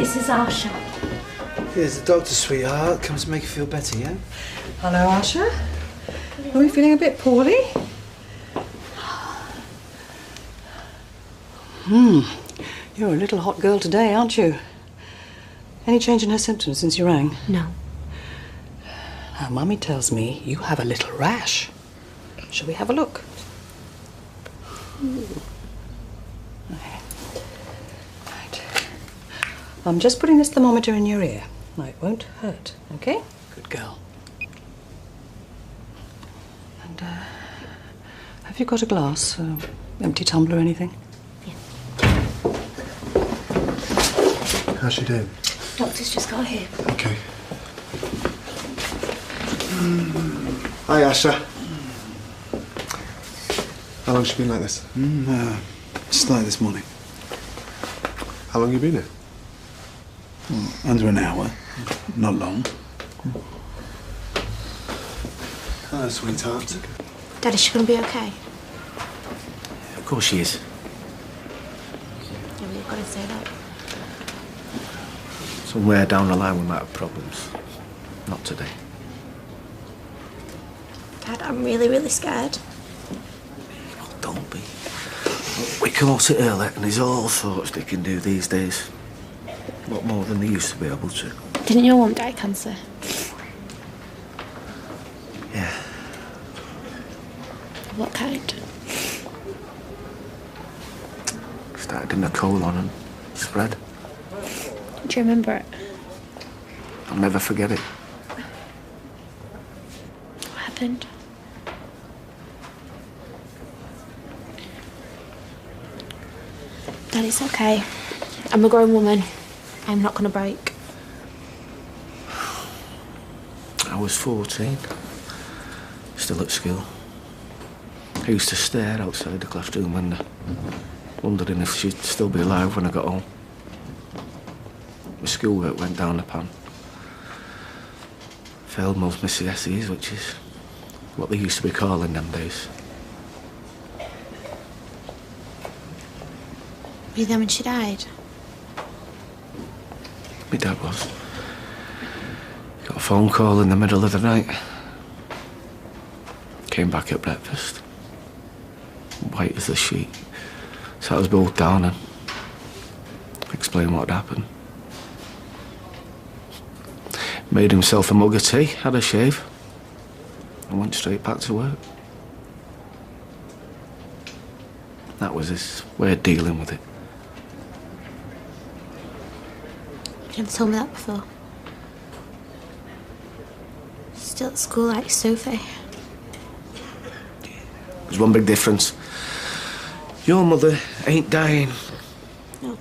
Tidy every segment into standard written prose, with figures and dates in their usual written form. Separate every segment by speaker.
Speaker 1: Mrs. Arsha.
Speaker 2: Here's the doctor, sweetheart. Comes to make you feel better, yeah?
Speaker 3: Hello, Arsha. Are we feeling a bit poorly? You're a little hot girl today, aren't you? Any change in her symptoms since you rang?
Speaker 1: No.
Speaker 3: Now, Mummy tells me you have a little rash. Shall we have a look? Okay. Right. I'm just putting this thermometer in your ear. No, it won't hurt, okay? Good girl. And, have you got a glass? Empty tumbler or anything?
Speaker 1: Yeah.
Speaker 2: How's she doing?
Speaker 1: Doctor's just got here.
Speaker 2: Okay. Hi, Asha. How long's she been like this? Started this morning. How long have you been here? Under an hour. Not long. Hello, sweetheart.
Speaker 1: Dad, is she going to be okay?
Speaker 4: Of course she is.
Speaker 1: Yeah, well, you've got to say that.
Speaker 4: Somewhere down the line we might have problems. Not today.
Speaker 1: Dad, I'm really, really scared.
Speaker 4: Oh, don't be. We come out it early and there's all sorts they can do these days. A lot more than they used to be able to.
Speaker 1: Didn't your mum die of cancer?
Speaker 4: Yeah.
Speaker 1: What kind?
Speaker 4: Started in the colon and spread.
Speaker 1: Do you remember it?
Speaker 4: I'll never forget it.
Speaker 1: What happened? Dad, it's okay. I'm a grown woman. I'm not going to break.
Speaker 4: I was 14. Still at school. I used to stare outside the classroom window, wondering if she'd still be alive when I got home. My schoolwork went down the pan. Failed most of my CSEs, which is what they used to be calling them days.
Speaker 1: Were you there when she died?
Speaker 4: My dad was. Got a phone call in the middle of the night. Came back at breakfast. White as a sheet. Sat us both down and explained what had happened. Made himself a mug of tea, had a shave, and went straight back to work. That was his way of dealing with it.
Speaker 1: You never told me that before. Still at school like Sophie.
Speaker 4: There's one big difference. Your mother ain't dying.
Speaker 1: No.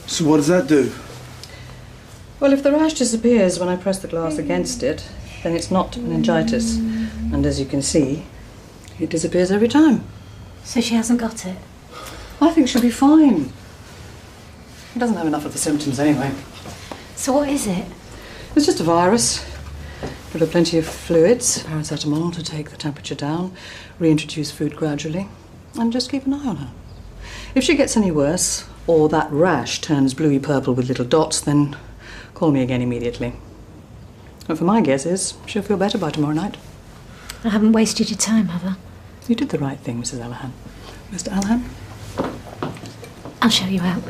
Speaker 2: So what does that do?
Speaker 3: Well, if the rash disappears when I press the glass against it, then it's not meningitis. And as you can see, it disappears every time.
Speaker 1: So she hasn't got it?
Speaker 3: I think she'll be fine. She doesn't have enough of the symptoms anyway.
Speaker 1: So what is it?
Speaker 3: It's just a virus. Give her plenty of fluids, paracetamol to take the temperature down, reintroduce food gradually, and just keep an eye on her. If she gets any worse, or that rash turns bluey-purple with little dots, then call me again immediately. But for my guess is, she'll feel better by tomorrow night.
Speaker 1: I haven't wasted your time, have I?
Speaker 3: You did the right thing, Mrs. Allahan. Mr. Allahan?
Speaker 1: I'll show you out.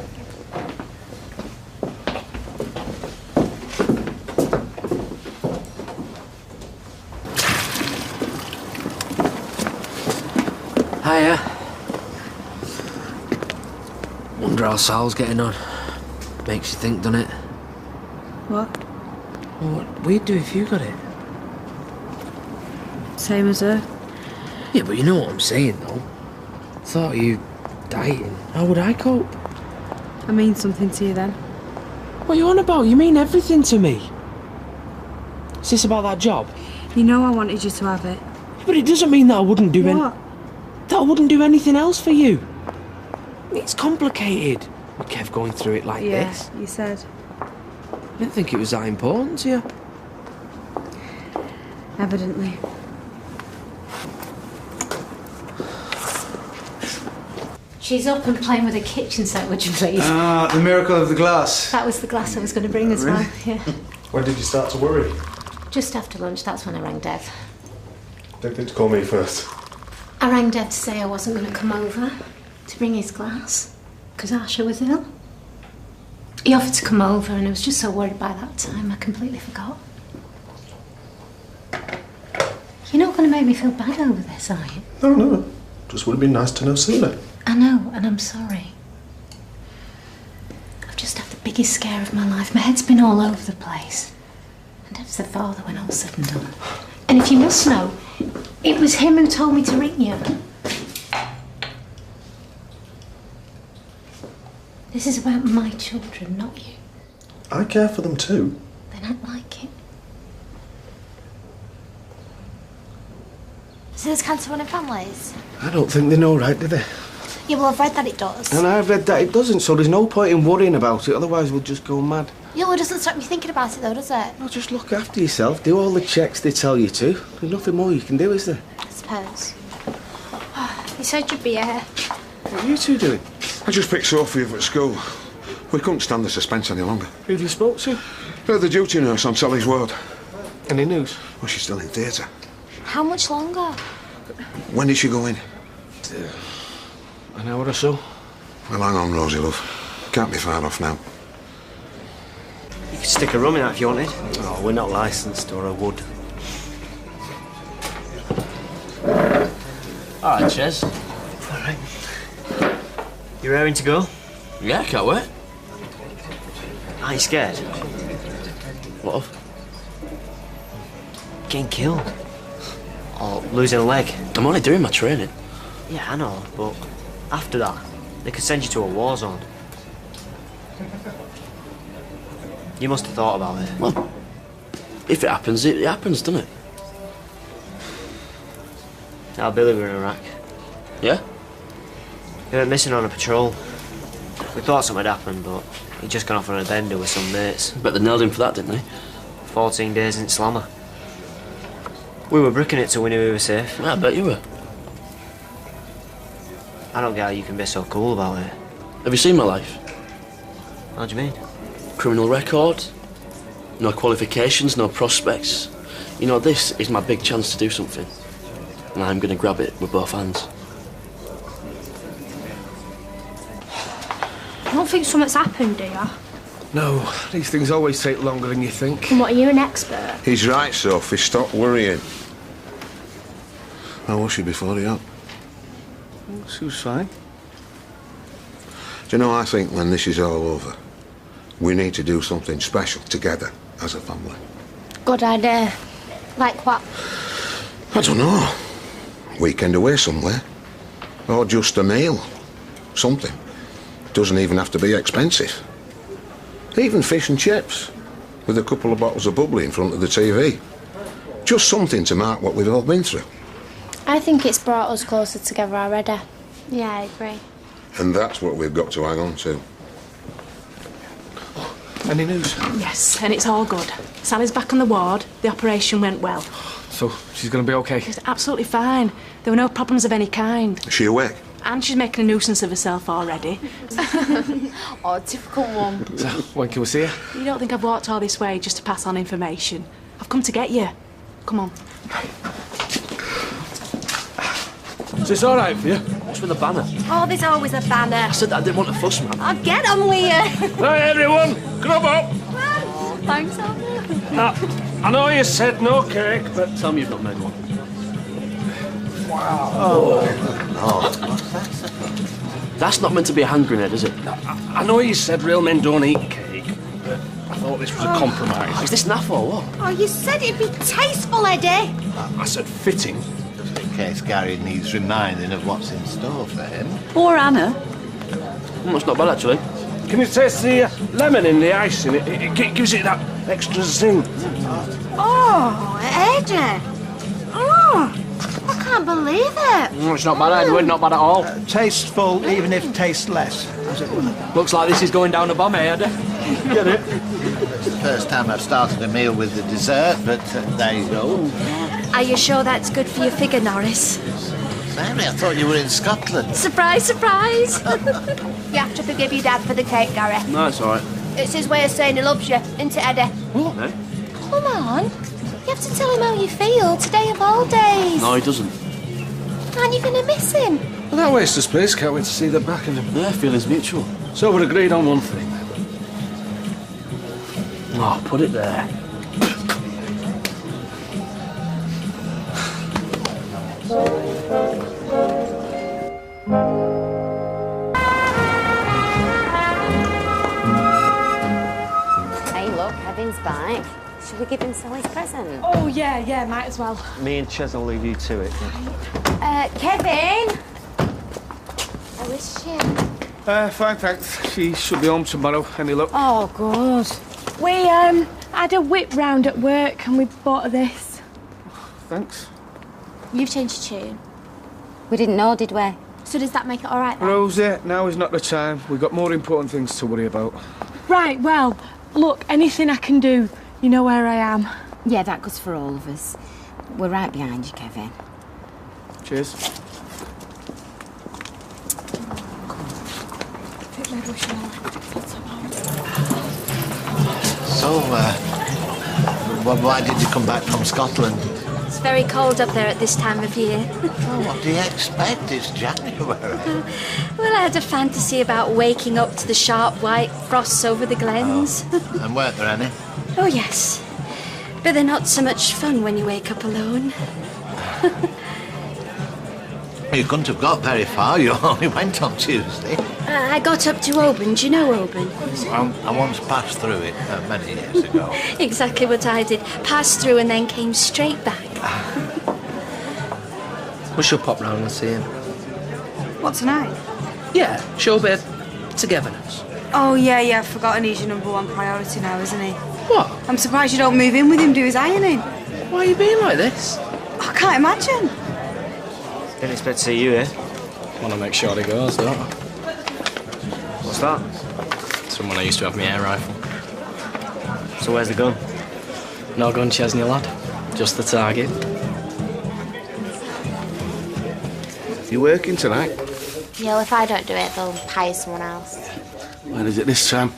Speaker 5: Hiya. Wonder how Sal's getting on. Makes you think, doesn't it?
Speaker 6: What?
Speaker 5: Well, what we'd do if you got it.
Speaker 6: Same as her.
Speaker 5: Yeah, but you know what I'm saying, though. Thought of you dying. How would I cope?
Speaker 6: I mean something to you then.
Speaker 5: What are you on about? You mean everything to me. Is this about that job?
Speaker 6: You know I wanted you to have it.
Speaker 5: But it doesn't mean that I wouldn't do
Speaker 6: What?
Speaker 5: that I wouldn't do anything else for you. It's complicated. With Kev going through it like this.
Speaker 6: You said.
Speaker 5: I didn't think it was that important to you.
Speaker 6: Evidently.
Speaker 1: She's up and playing with a kitchen set, would you please?
Speaker 2: Ah, the miracle of the glass.
Speaker 1: That was the glass I was going to bring as well. Yeah.
Speaker 7: When did you start to worry?
Speaker 1: Just after lunch, that's when I rang Dev.
Speaker 7: They did call me first.
Speaker 1: I rang Dev to say I wasn't going to come over to bring his glass because Asha was ill. He offered to come over and I was just so worried by that time I completely forgot. You're not going to make me feel bad over this, are you?
Speaker 7: No. Just would have been nice to know sooner.
Speaker 1: I know, and I'm sorry. I've just had the biggest scare of my life. My head's been all over the place. And Dev's the father when all's said and done. And if you must know, it was him who told me to ring you. This is about my children, not you.
Speaker 7: I care for them too.
Speaker 1: Then act like it.
Speaker 8: So there's cancer running families?
Speaker 4: I don't think they know right, do they?
Speaker 8: Yeah, well, I've read that it does.
Speaker 4: And I've read that it doesn't, so there's no point in worrying about it, otherwise we'll just go mad.
Speaker 8: Yeah, well, it doesn't stop you thinking about it, though, does it?
Speaker 4: Well, just look after yourself, do all the checks they tell you to. There's nothing more you can do, is there?
Speaker 8: I suppose. You said you'd be here.
Speaker 4: What are you two doing?
Speaker 9: I just picked Sophie up at school. We couldn't stand the suspense any longer.
Speaker 4: Who have you spoke to?
Speaker 9: The duty nurse on Sally's ward.
Speaker 4: Any news?
Speaker 9: Well, she's still in theatre.
Speaker 8: How much longer?
Speaker 9: When did she go in?
Speaker 4: An hour or so.
Speaker 9: Well, hang on, Rosie, love. Can't be far off now.
Speaker 10: You could stick a rum in that if you wanted. Oh, we're not licensed, or I would. All right, Ches. All right. You raring to go?
Speaker 5: Yeah, can't wait.
Speaker 10: Are you scared?
Speaker 5: What of?
Speaker 10: Getting killed. Or losing a leg.
Speaker 5: I'm only doing my training.
Speaker 10: Yeah, I know, but after that, they could send you to a war zone. You must have thought about it.
Speaker 5: Well, if it happens, it happens, doesn't it?
Speaker 10: Our Billy were in Iraq.
Speaker 5: Yeah?
Speaker 10: He went missing on a patrol. We thought something had happened, but he'd just gone off on a bender with some mates.
Speaker 5: Bet they nailed him for that, didn't they?
Speaker 10: 14 days in Slammer. We were bricking it till we knew we were safe.
Speaker 5: Yeah, I bet you were.
Speaker 10: I don't get how you can be so cool about it.
Speaker 5: Have you seen my life?
Speaker 10: How do you mean?
Speaker 5: Criminal record, no qualifications, no prospects. You know, this is my big chance to do something. And I'm going to grab it with both hands.
Speaker 8: You don't think something's happened, do you?
Speaker 4: No, these things always take longer than you think.
Speaker 8: And what, are you an expert?
Speaker 9: He's right, Sophie. Stop worrying. How was she before he up?
Speaker 4: She was fine.
Speaker 9: Do you know, I think when this is all over, we need to do something special together as a family.
Speaker 8: Good idea. Like what?
Speaker 9: I don't know. Weekend away somewhere. Or just a meal. Something. Doesn't even have to be expensive. Even fish and chips. With a couple of bottles of bubbly in front of the TV. Just something to mark what we've all been through.
Speaker 8: I think it's brought us closer together already. Yeah, I agree.
Speaker 9: And that's what we've got to hang on to.
Speaker 4: Any news?
Speaker 11: Yes, and it's all good. Sally's back on the ward. The operation went well.
Speaker 4: So, she's going to be okay?
Speaker 11: She's absolutely fine. There were no problems of any kind.
Speaker 9: Is she awake?
Speaker 11: And she's making a nuisance of herself already.
Speaker 1: Oh, typical one.
Speaker 4: So, when can we see her?
Speaker 11: You don't think I've walked all this way just to pass on information? I've come to get you. Come on.
Speaker 5: Is this all right for you? What's with the banner?
Speaker 8: Oh, there's always a banner.
Speaker 5: I said that I didn't want to fuss, man.
Speaker 8: I'll get on with you.
Speaker 7: Right, everyone, grub up.
Speaker 8: Thanks, Anna.
Speaker 7: I know you said no cake, but...
Speaker 5: Tell me you've not made one. That's not meant to be a hand grenade, is it?
Speaker 7: I know you said real men don't eat cake, but I thought this was a compromise.
Speaker 5: Is this naff or what?
Speaker 8: Oh, you said it'd be tasteful, Eddie.
Speaker 7: I said fitting.
Speaker 12: Just in case Gary needs reminding of what's in store for him.
Speaker 3: Or Anna.
Speaker 5: That's not bad, actually.
Speaker 7: Can you taste the lemon in the icing? It gives it that extra zing.
Speaker 8: Oh, Eddie. Oh, I can't believe it.
Speaker 5: It's not bad, Edward, not bad at all.
Speaker 12: Tasteful, even if tasteless.
Speaker 5: Looks like this is going down a bomb, eh, Eddie? Get it?
Speaker 12: It's the first time I've started a meal with the dessert, but there you go.
Speaker 8: Are you sure that's good for your figure, Norris?
Speaker 12: Mary, I thought you were in Scotland.
Speaker 8: Surprise, surprise! You have to forgive your dad for the cake, Gary.
Speaker 5: No, it's all right.
Speaker 8: It's his way of saying he loves you, isn't it, Eddie?
Speaker 5: What? No.
Speaker 8: Come on. You have to tell him how you feel today of all days.
Speaker 5: No, he doesn't.
Speaker 8: Aren't you going to miss him?
Speaker 7: Well, that waste of space. Can't wait to see the back of him.
Speaker 5: Yeah, feelings mutual.
Speaker 7: So we're agreed on one thing, then.
Speaker 5: Oh, put it there.
Speaker 13: Hey, look, Kevin's back. Should we give him Sally's present?
Speaker 11: Oh, yeah, might as well.
Speaker 10: Me and Ches will leave you to it.
Speaker 8: Kevin! I wish you.
Speaker 7: Fine, thanks. She should be home tomorrow. Any luck?
Speaker 6: Oh, good. We, had a whip round at work and we bought her this.
Speaker 7: Thanks.
Speaker 8: You've changed your tune.
Speaker 13: We didn't know, did we?
Speaker 8: So does that make it all right then?
Speaker 7: Rosie, now is not the time. We've got more important things to worry about.
Speaker 6: Right, well, look, anything I can do, you know where I am.
Speaker 13: Yeah, that goes for all of us. We're right behind you, Kevin.
Speaker 7: Cheers.
Speaker 12: So, why did you come back from Scotland?
Speaker 8: It's very cold up there at this time of year.
Speaker 12: Oh, what do you expect? It's January.
Speaker 8: Well, I had a fantasy about waking up to the sharp white frosts over the glens.
Speaker 12: Oh. And weren't there any?
Speaker 8: Oh, yes. But they're not so much fun when you wake up alone.
Speaker 12: You couldn't have got very far. You only went on Tuesday.
Speaker 8: I got up to Oban. Do you know Oban?
Speaker 12: I once passed through it many years ago.
Speaker 8: Exactly what I did. Passed through and then came straight back.
Speaker 4: We should pop round and see him.
Speaker 6: What, tonight?
Speaker 4: Yeah, show a bit of togetherness.
Speaker 6: Oh, yeah, I've forgotten he's your number one priority now, isn't he?
Speaker 4: What?
Speaker 6: I'm surprised you don't move in with him, do his ironing.
Speaker 4: Why are you being like this?
Speaker 6: I can't imagine.
Speaker 10: Didn't expect to see you here.
Speaker 14: Want to make sure he goes, don't I?
Speaker 10: What's that?
Speaker 14: Someone I used to have my air rifle.
Speaker 10: So where's the gun?
Speaker 14: No gun, Chesney, lad. Just the target.
Speaker 7: You working tonight?
Speaker 8: Yeah, well, if I don't do it, they'll hire someone else.
Speaker 7: Where is it this time?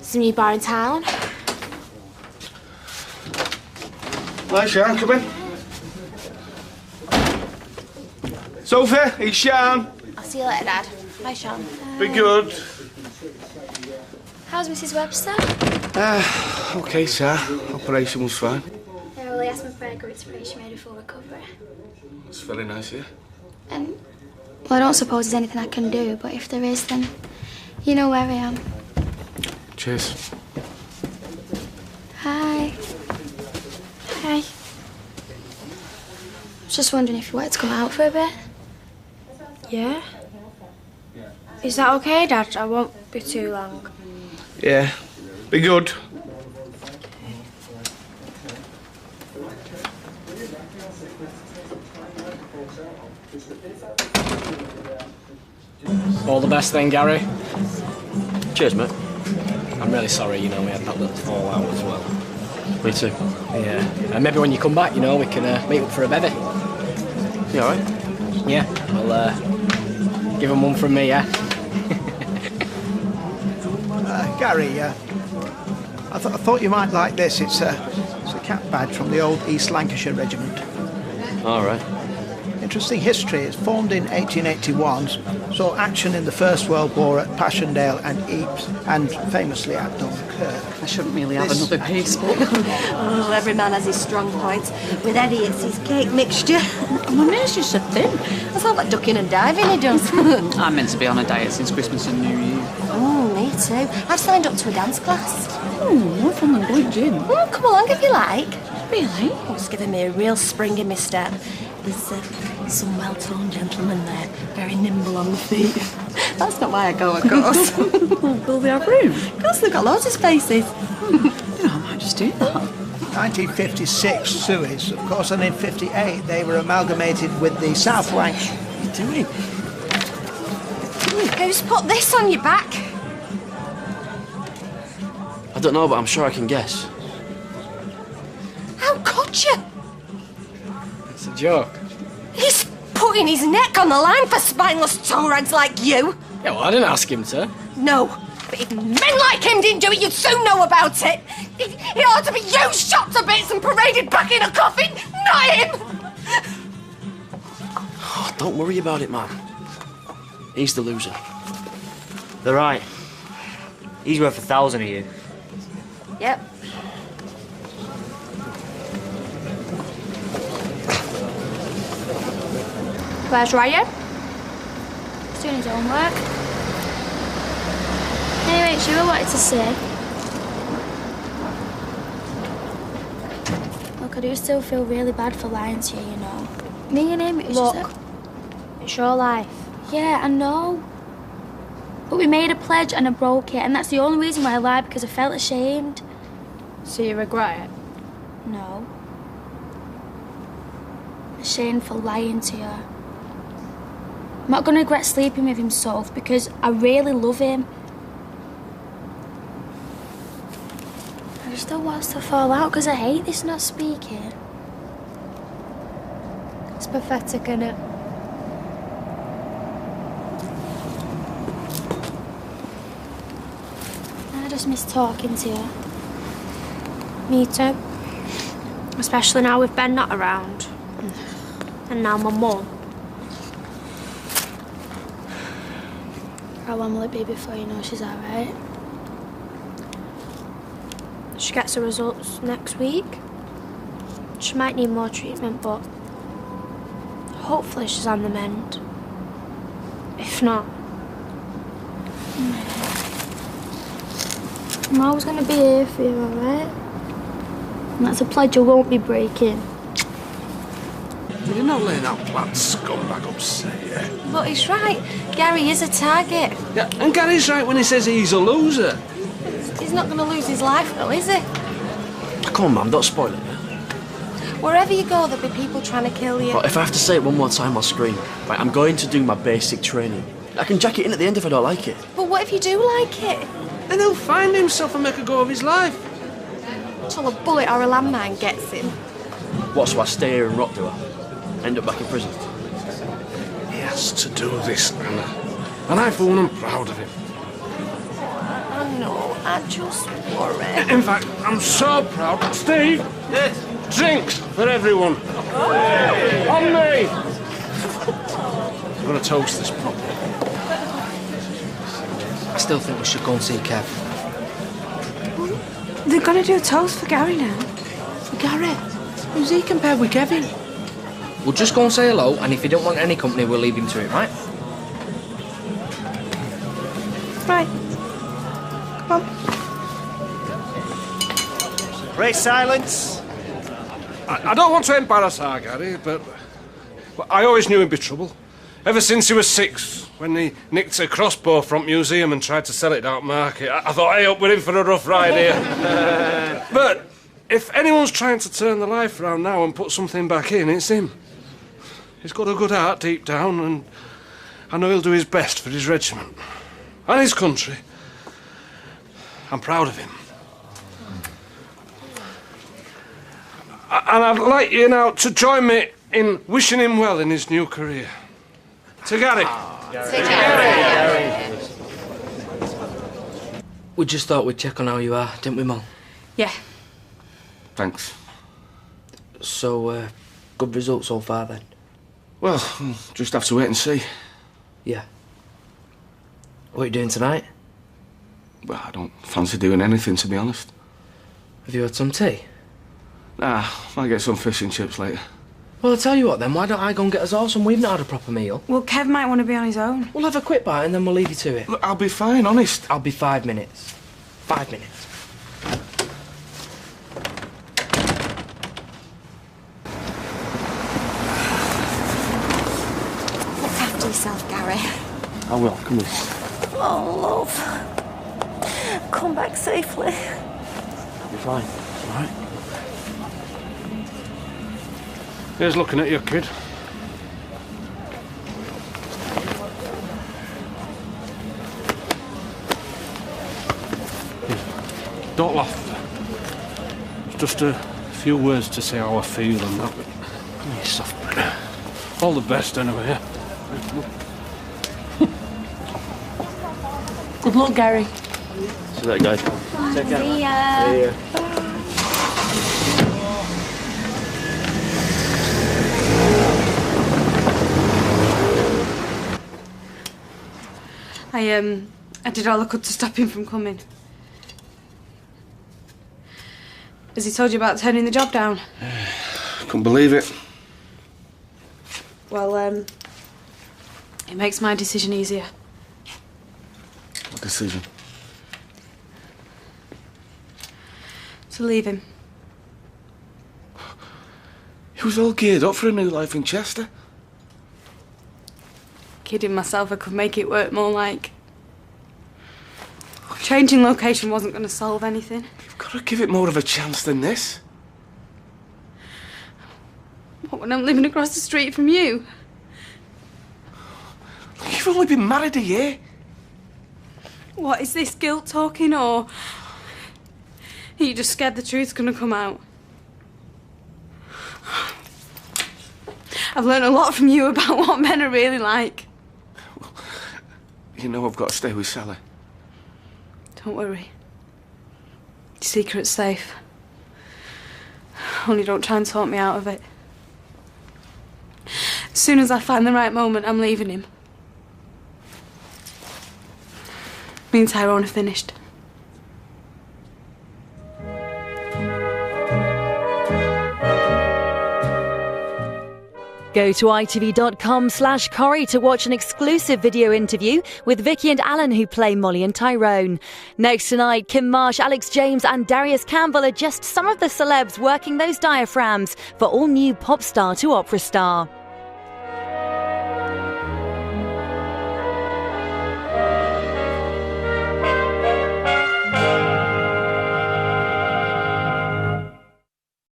Speaker 8: Some new bar in town.
Speaker 7: Hi, Sean, come in. Sophie, it's Sean.
Speaker 8: I'll see you later, Dad. Bye, Sean.
Speaker 7: Be good.
Speaker 8: How's Mrs. Webster?
Speaker 7: Okay, sir. Operation was fine.
Speaker 8: Yeah, well, he asked me for a great pray she made a full recovery.
Speaker 7: It's very nice here.
Speaker 8: And, well, I don't suppose there's anything I can do, but if there is, then you know where I am.
Speaker 7: Cheers.
Speaker 8: Hi. Hi. Just wondering if you wanted to come out for a bit.
Speaker 6: Yeah? Is that okay, Dad? I won't be too long.
Speaker 7: Yeah. Be good.
Speaker 14: All the best then, Gary.
Speaker 5: Cheers, mate.
Speaker 14: I'm really sorry, we had that little fallout as well.
Speaker 5: Me too.
Speaker 14: Yeah. And maybe when you come back, we can meet up for a bevy.
Speaker 5: You alright?
Speaker 14: Yeah. Well, give him one from me, yeah?
Speaker 15: Gary, I thought you might like this. It's a cap badge from the old East Lancashire Regiment.
Speaker 5: Alright.
Speaker 15: Interesting history. It's formed in 1881, saw action in the First World War at Passchendaele and Ypres, and famously at Dunkirk.
Speaker 3: I shouldn't really have another piece, but...
Speaker 16: Oh, every man has his strong points. With Eddie, it's his cake mixture.
Speaker 3: My mate's just so thin.
Speaker 16: I thought like ducking and diving he does.
Speaker 3: I'm meant to be on a diet since Christmas and New Year.
Speaker 16: Oh, me too. I've signed up to a dance class.
Speaker 3: Oh, more fun than going gym.
Speaker 16: Oh, come along if you like.
Speaker 3: Really?
Speaker 16: Oh, it's giving me a real spring in my step. There's some well-toned gentlemen there, very nimble on the feet. That's not why I go, of course.
Speaker 3: Will they have room?
Speaker 16: Of course, they've got loads of spaces.
Speaker 3: I might just do that.
Speaker 15: 1956, Suez, of course, and in 58 they were amalgamated with the South Rank.
Speaker 3: What are you doing?
Speaker 16: Who's put this on your back?
Speaker 5: I don't know, but I'm sure I can guess.
Speaker 16: How could you?
Speaker 14: It's a joke.
Speaker 16: He's put putting his neck on the line for spineless toe rags like you.
Speaker 14: Yeah, well, I didn't ask him to.
Speaker 16: No, but if men like him didn't do it, you'd soon know about it. It ought to be you shot to bits and paraded back in a coffin, not him.
Speaker 5: Oh, don't worry about it, man. He's the loser.
Speaker 10: They're right. He's worth 1,000 of you.
Speaker 16: Yep.
Speaker 8: Where's Ryan? He's doing his homework. Anyway, Sheila wanted to say. Look, I do still feel really bad for lying to you, you know. Me and him, it's
Speaker 6: Look,
Speaker 8: just
Speaker 6: it's your life.
Speaker 8: Yeah, I know. But we made a pledge and I broke it, and that's the only reason why I lied, because I felt ashamed.
Speaker 6: So you regret it?
Speaker 8: No. Ashamed for lying to you. I'm not going to regret sleeping with him, Soph, because I really love him. I just don't want us to fall out, because I hate this not speaking.
Speaker 6: It's pathetic, innit?
Speaker 8: I just miss talking to you.
Speaker 6: Me too. Especially now with Ben not around. And now my mum.
Speaker 8: How long will it be before you know she's alright?
Speaker 6: She gets her results next week. She might need more treatment, but hopefully she's on the mend. If not,
Speaker 8: I'm always going to be here for you, alright? And that's a pledge I won't be breaking.
Speaker 7: You're not letting that plant scumbag upset you.
Speaker 16: But he's right. Gary is a target.
Speaker 7: Yeah, and Gary's right when he says he's a loser.
Speaker 16: He's not going to lose his life, though, is he?
Speaker 5: Come on, man, don't spoil it.
Speaker 16: Wherever you go, there'll be people trying to kill you.
Speaker 5: But if I have to say it one more time, I'll scream. Right, I'm going to do my basic training. I can jack it in at the end if I don't like it.
Speaker 16: But what if you do like it?
Speaker 7: Then he'll find himself and make a go of his life.
Speaker 16: Till a bullet or a landmine gets him.
Speaker 5: What, so I stay here and rot, do I? End up back in prison?
Speaker 7: He has to do this, Anna. And I, for one, am proud of him.
Speaker 16: I know, I just worry.
Speaker 7: In fact, I'm so proud. Steve! Yes? Drinks for everyone. Hey. On me! I'm going to toast this properly.
Speaker 14: I still think we should go and see Kev.
Speaker 11: They're gonna do a toast for Gary now.
Speaker 14: For Gary? Who's he compared with Kevin? We'll just go and say hello, and if he don't want any company, we'll leave him to it, right?
Speaker 11: Right. Come on.
Speaker 12: Great silence.
Speaker 7: I don't want to embarrass our Gary, but I always knew he'd be trouble. Ever since he was 6, when he nicked a crossbow from museum and tried to sell it out market, I thought, hey, up with him for a rough ride here. But if anyone's trying to turn the life around now and put something back in, it's him. He's got a good heart deep down, and I know he'll do his best for his regiment and his country. I'm proud of him. And I'd like you now to join me in wishing him well in his new career. To Gary.
Speaker 14: We just thought we'd check on how you are, didn't we, Mum?
Speaker 11: Yeah.
Speaker 7: Thanks.
Speaker 14: So, good result so far, then?
Speaker 7: Well, we'll just have to wait and see.
Speaker 14: Yeah. What are you doing tonight?
Speaker 7: Well, I don't fancy doing anything, to be honest.
Speaker 14: Have you had some tea?
Speaker 7: Nah, might get some fish and chips later.
Speaker 14: Well, I'll tell you what, then. Why don't I go and get us all some? We've not had a proper meal.
Speaker 11: Well, Kev might want to be on his own.
Speaker 14: We'll have a quick bite and then we'll leave you to it.
Speaker 7: Look, I'll be fine, honest.
Speaker 14: I'll be 5 minutes. 5 minutes.
Speaker 16: Look after yourself, Gary.
Speaker 5: I will, come on.
Speaker 16: Oh, love. Come back safely.
Speaker 5: I'll be fine, all right?
Speaker 7: Here's looking at you, kid. Don't laugh. It's just a few words to say how I feel and that.
Speaker 5: Come here, soft man.
Speaker 7: All the best, anyway.
Speaker 11: Good luck, Gary.
Speaker 5: See you later, guys. Take care.
Speaker 8: See ya.
Speaker 5: See ya.
Speaker 17: I did all I could to stop him from coming. Has he told you about turning the job down?
Speaker 4: Couldn't believe it.
Speaker 17: Well, it makes my decision easier.
Speaker 4: What decision?
Speaker 17: To leave him.
Speaker 4: He was all geared up for a new life in Chester.
Speaker 17: Kidding myself, I could make it work more like. Changing location wasn't going to solve anything.
Speaker 4: You've got to give it more of a chance than this.
Speaker 17: What, when I'm living across the street from you?
Speaker 4: You've only been married a year.
Speaker 17: What, is this guilt talking, or are you just scared the truth's going to come out? I've learned a lot from you about what men are really like.
Speaker 4: You know I've got to stay with Sally.
Speaker 17: Don't worry. Your secret's safe. Only don't try and talk me out of it. As soon as I find the right moment, I'm leaving him. Me and Tyrone are finished.
Speaker 18: Go to itv.com/Corrie to watch an exclusive video interview with Vicky and Alan, who play Molly and Tyrone. Next tonight, Kim Marsh, Alex James and Darius Campbell are just some of the celebs working those diaphragms for all new pop star to opera star.